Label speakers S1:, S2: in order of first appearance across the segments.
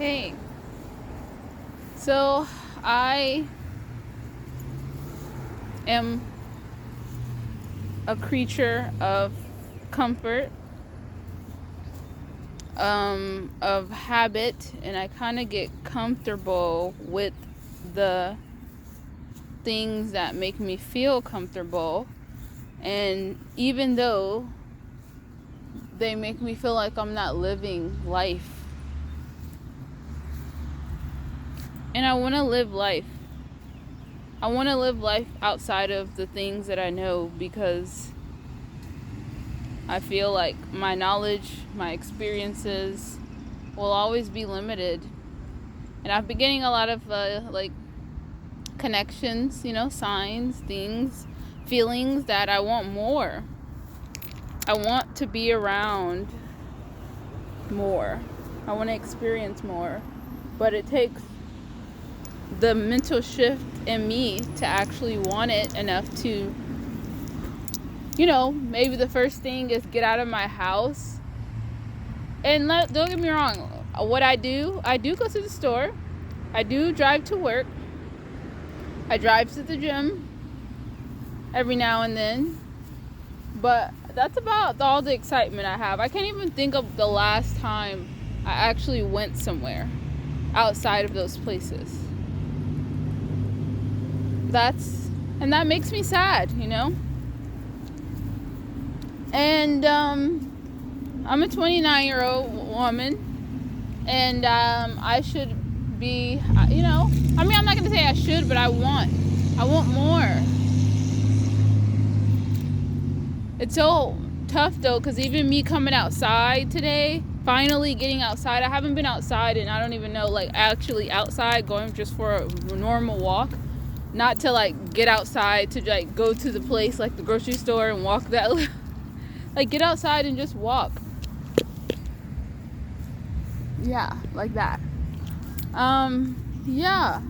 S1: Hey, so I am a creature of comfort, of habit, and I kind of get comfortable with the things that make me feel comfortable. And even though they make me feel like I'm not living life, and I want to live life. I want to live life outside of the things that I know, because I feel like my knowledge, my experiences will always be limited. And I've been getting a lot of connections, signs, things, feelings that I want more. I want to be around more. I want to experience more. But it takes the mental shift in me to actually want it enough to, maybe the first thing is get out of my house. And don't get me wrong, what I do go to the store. I do drive to work. I drive to the gym every now and then. But that's about all the excitement I have. I can't even think of the last time I actually went somewhere outside of those places. And that makes me sad, And I'm a 29-year-old woman, and I should be, I'm not going to say I should, but I want more. It's so tough, though, because even me coming outside today, finally getting outside, I haven't been outside, and I don't even know, actually outside, going just for a normal walk, not to, get outside to, go to the place, the grocery store, and walk that, get outside and just walk. Yeah, like that. Yeah.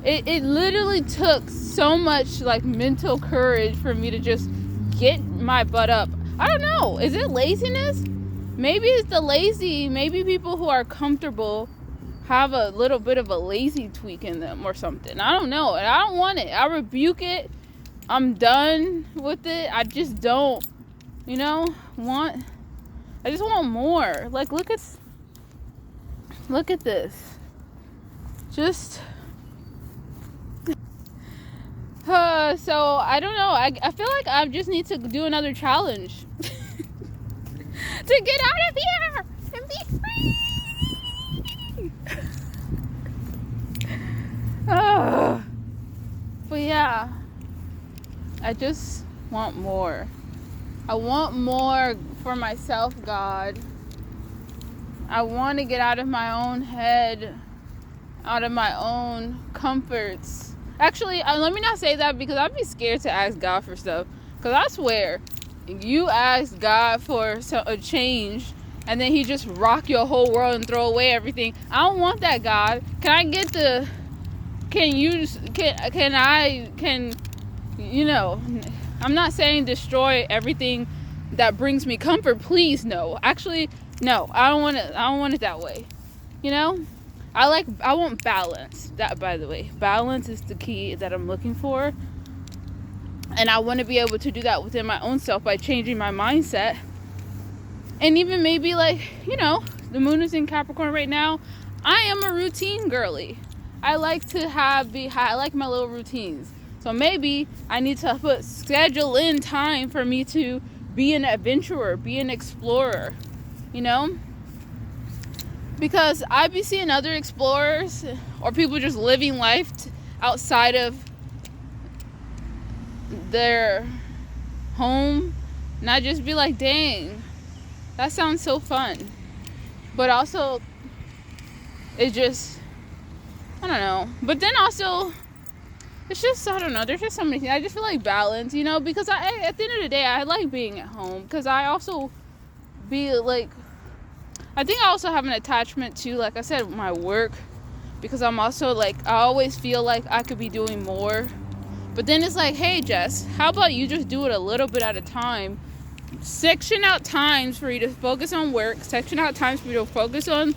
S1: It literally took so much, mental courage for me to just get my butt up. I don't know. Is it laziness? Maybe it's the lazy. Maybe people who are comfortable have a little bit of a lazy tweak in them or something. I don't know. And I don't want it. I rebuke it. I'm done with it. I just don't, I just want more. Look at this. Just, so I don't know. I feel like I just need to do another challenge to get out of here and be free. But yeah, I just want more. I want more for myself, God. I want to get out of my own head, out of my own comforts. Actually, let me not say that, because I'd be scared to ask God for stuff. Because I swear, you ask God for a change, and then He just rock your whole world and throw away everything. I don't want that, God. Can I get the? I'm not saying destroy everything that brings me comfort. Please, no. Actually, no. I don't want it that way. I want balance. That, by the way, balance is the key that I'm looking for. And I want to be able to do that within my own self by changing my mindset. And even maybe the moon is in Capricorn right now. I am a routine girly. I like I like my little routines. So maybe I need to schedule in time for me to be an adventurer, be an explorer, Because I be seeing other explorers or people just living life outside of their home. And I just be like, dang, that sounds so fun. But also, it just, I don't know. But then also, it's just, I don't know. There's just so many things. I just feel like balance, because at the end of the day, I like being at home. Because I also I think I also have an attachment to, like I said, my work. Because I'm also, I always feel like I could be doing more. But then it's like, hey, Jess, how about you just do it a little bit at a time? Section out times for you to focus on work. Section out times for you to focus on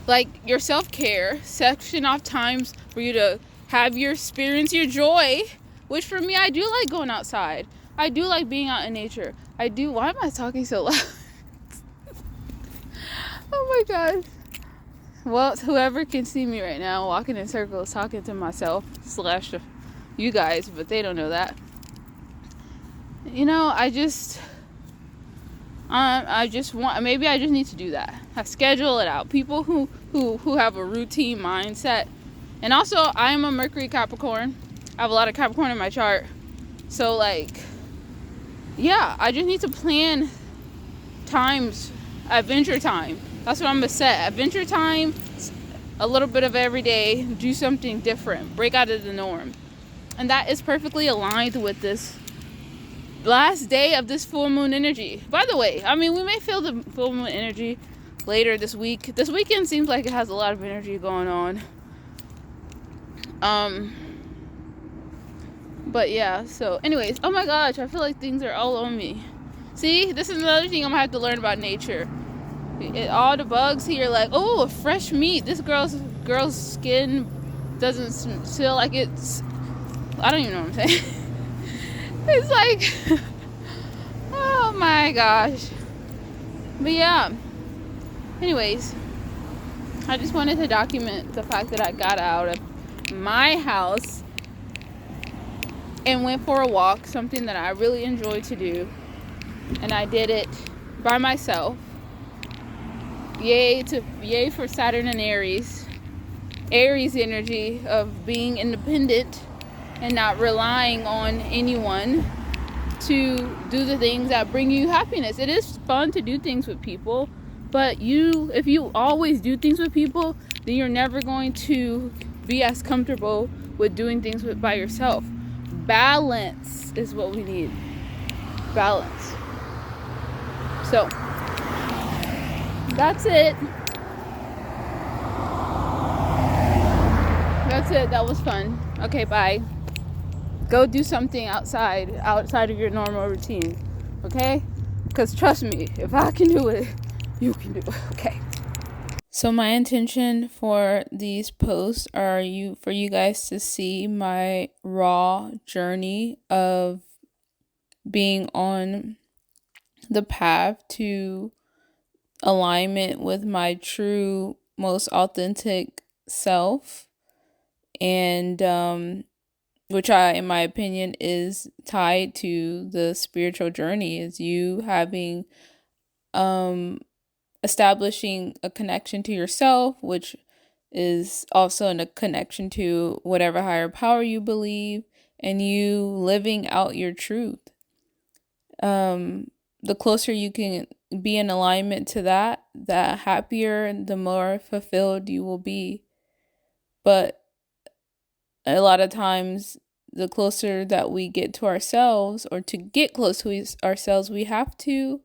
S1: like your self-care, section off times for you to experience your joy, which for me, I do like going outside. I do like being out in nature. Why am I talking so loud? Oh my gosh. Well, whoever can see me right now walking in circles talking to myself / you guys, but they don't know that. I just want, maybe I just need to do that. I schedule it out. People who have a routine mindset. And also, I am a Mercury Capricorn. I have a lot of Capricorn in my chart. So I just need to plan times, adventure time. That's what I'm gonna set. Adventure time, a little bit of every day, do something different, break out of the norm. And that is perfectly aligned with this last day of this full moon energy. By the way, we may feel the full moon energy later this week. This weekend seems like it has a lot of energy going on. But yeah, so anyways, oh my gosh, I feel like things are all on me. See, this is another thing I'm gonna have to learn about nature. All the bugs here, like, oh, fresh meat. This girl's skin doesn't feel like it's, I don't even know what I'm saying. It's like, oh my gosh. But yeah, anyways, I just wanted to document the fact that I got out of my house and went for a walk, something that I really enjoy to do, and I did it by myself. Yay for Saturn and Aries energy of being independent and not relying on anyone to do the things that bring you happiness. It is fun to do things with people, but if you always do things with people, then you're never going to be as comfortable with doing things by yourself. Balance is what we need. Balance. So that's it. That was fun. Okay, bye. Go do something outside of your normal routine. Okay? Because trust me, if I can do it, you can do it. Okay. So my intention for these posts are for you guys to see my raw journey of being on the path to alignment with my true, most authentic self, and which in my opinion is tied to the spiritual journey, is you having establishing a connection to yourself, which is also a connection to whatever higher power you believe, and you living out your truth. The closer you can be in alignment to that, the happier and the more fulfilled you will be. But a lot of times, the closer that we get to ourselves, or to get close to ourselves, we have to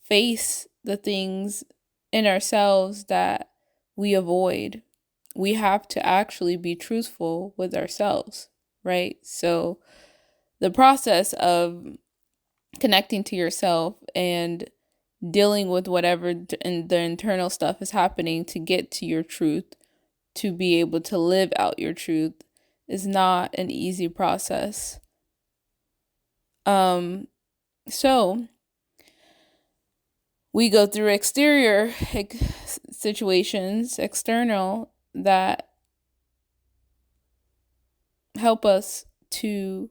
S1: face the things in ourselves that we avoid. We have to actually be truthful with ourselves, right? So the process of connecting to yourself and dealing with whatever the internal stuff is happening to get to your truth, to be able to live out your truth, is not an easy process. So we go through exterior situations, external, that help us to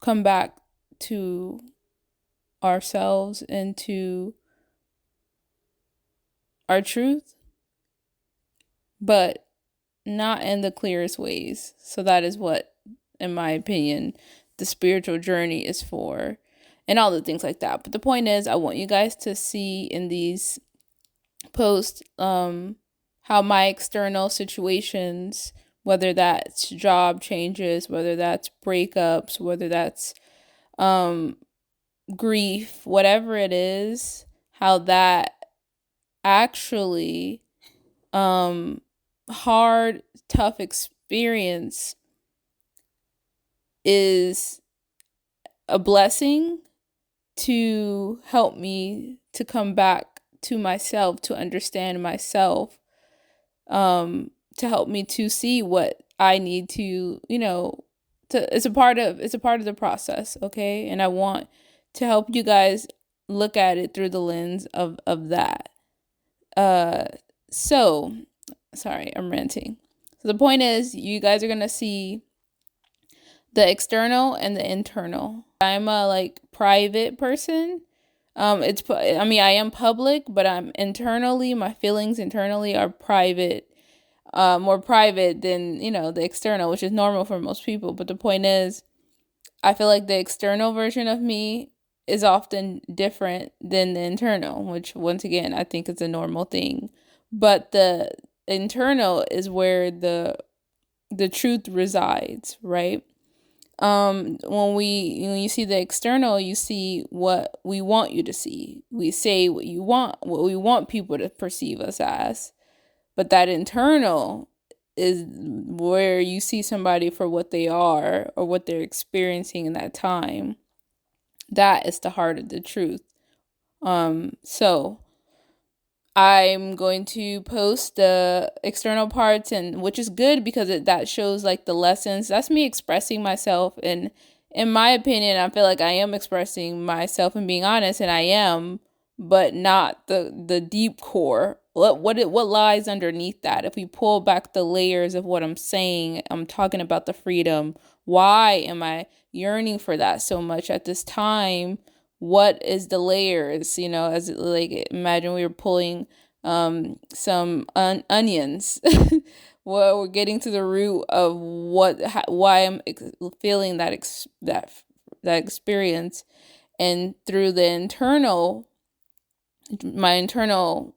S1: come back to ourselves and to our truth, but not in the clearest ways. So that is what, in my opinion, the spiritual journey is for, and all the things like that. But the point is, I want you guys to see in these posts how my external situations, whether that's job changes, whether that's breakups, whether that's grief, whatever it is, how that actually hard, tough experience is a blessing to help me to come back to myself, to understand myself, to help me to see what I need to, it's a part of the process, okay? And I want to help you guys look at it through the lens of that. So sorry, I'm ranting. So the point is, you guys are gonna see the external and the internal. I'm a private person. I am public, but my feelings internally are private, more private than, the external, which is normal for most people. But the point is, I feel like the external version of me is often different than the internal, which once again, I think is a normal thing. But the internal is where the truth resides, right? When you see the external, you see what we want you to see. We say what we want people to perceive us as. But that internal is where you see somebody for what they are or what they're experiencing in that time. That is the heart of the truth. So I'm going to post the external parts, and which is good because that shows like the lessons. That's me expressing myself, and in my opinion, I feel like I am expressing myself and being honest, and I am, but not the deep core. What lies underneath that? If we pull back the layers of what I'm saying, I'm talking about the freedom. Why am I yearning for that so much at this time? What is the layers, as like, imagine we were pulling some onions. Well, we're getting to the root of why I'm feeling that experience, and through my internal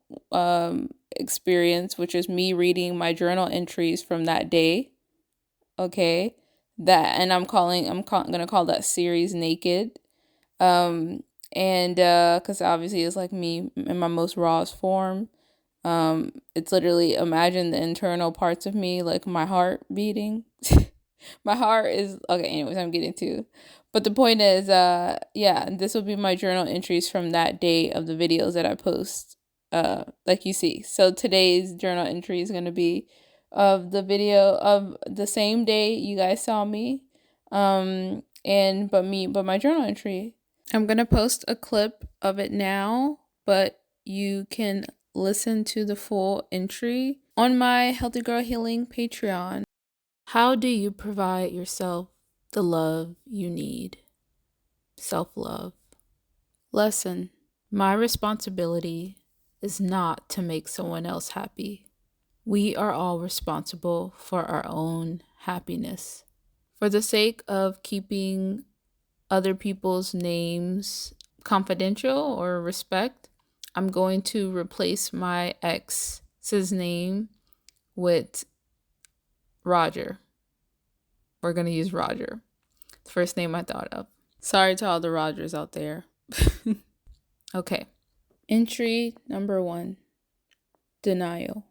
S1: experience, which is me reading my journal entries from that day. Okay, and I'm gonna call that series Naked. And because obviously it's like me in my most rawest form. It's literally, imagine the internal parts of me, like my heart beating. My heart is okay. Anyways, I'm getting to, but the point is, this will be my journal entries from that day of the videos that I post. Like you see. So today's journal entry is gonna be of the video of the same day you guys saw me. But my journal entry. I'm going to post a clip of it now, but you can listen to the full entry on my Healthy Girl Healing Patreon. How do you provide yourself the love you need? Self-love. Lesson. My responsibility is not to make someone else happy. We are all responsible for our own happiness. For the sake of keeping other people's names confidential or respect, I'm going to replace my ex's name with Roger. We're going to use Roger. The first name I thought of. Sorry to all the Rogers out there. Okay. Entry number 1. Denial.